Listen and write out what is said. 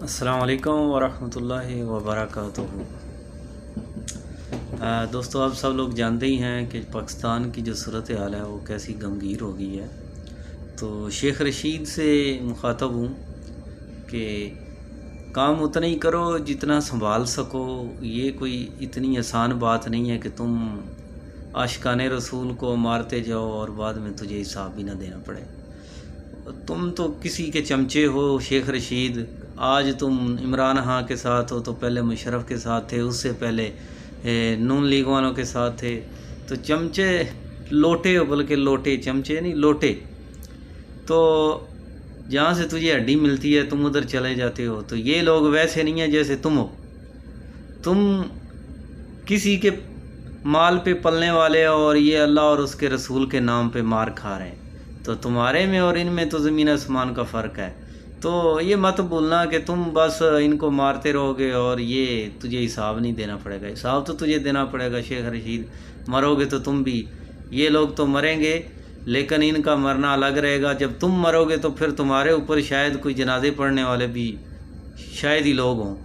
السلام علیکم ورحمۃ اللہ وبرکاتہ۔ دوستو، آپ سب لوگ جانتے ہی ہیں کہ پاکستان کی جو صورتحال ہے وہ کیسی غمگین ہو گئی ہے۔ تو شیخ رشید سے مخاطب ہوں کہ کام اتنا ہی کرو جتنا سنبھال سکو۔ یہ کوئی اتنی آسان بات نہیں ہے کہ تم عاشقان رسول کو مارتے جاؤ اور بعد میں تجھے حساب بھی نہ دینا پڑے۔ تم تو کسی کے چمچے ہو شیخ رشید۔ آج تم عمران خان کے ساتھ ہو تو پہلے مشرف کے ساتھ تھے، اس سے پہلے نون لیگ والوں کے ساتھ تھے۔ تو چمچے لوٹے ہو، بلکہ لوٹے، چمچے نہیں لوٹے۔ تو جہاں سے تجھے ہڈی ملتی ہے تم ادھر چلے جاتے ہو۔ تو یہ لوگ ویسے نہیں ہیں جیسے تم ہو۔ تم کسی کے مال پہ پلنے والے ہو اور یہ اللہ اور اس کے رسول کے نام پہ مار کھا رہے ہیں۔ تو تمہارے میں اور ان میں تو زمین آسمان کا فرق ہے۔ تو یہ مت بولنا کہ تم بس ان کو مارتے رہو گے اور یہ تجھے حساب نہیں دینا پڑے گا۔ حساب تو تجھے دینا پڑے گا شیخ رشید۔ مرو گے تو تم بھی، یہ لوگ تو مریں گے لیکن ان کا مرنا الگ رہے گا۔ جب تم مرو گے تو پھر تمہارے اوپر شاید کوئی جنازے پڑھنے والے بھی شاید ہی لوگ ہوں۔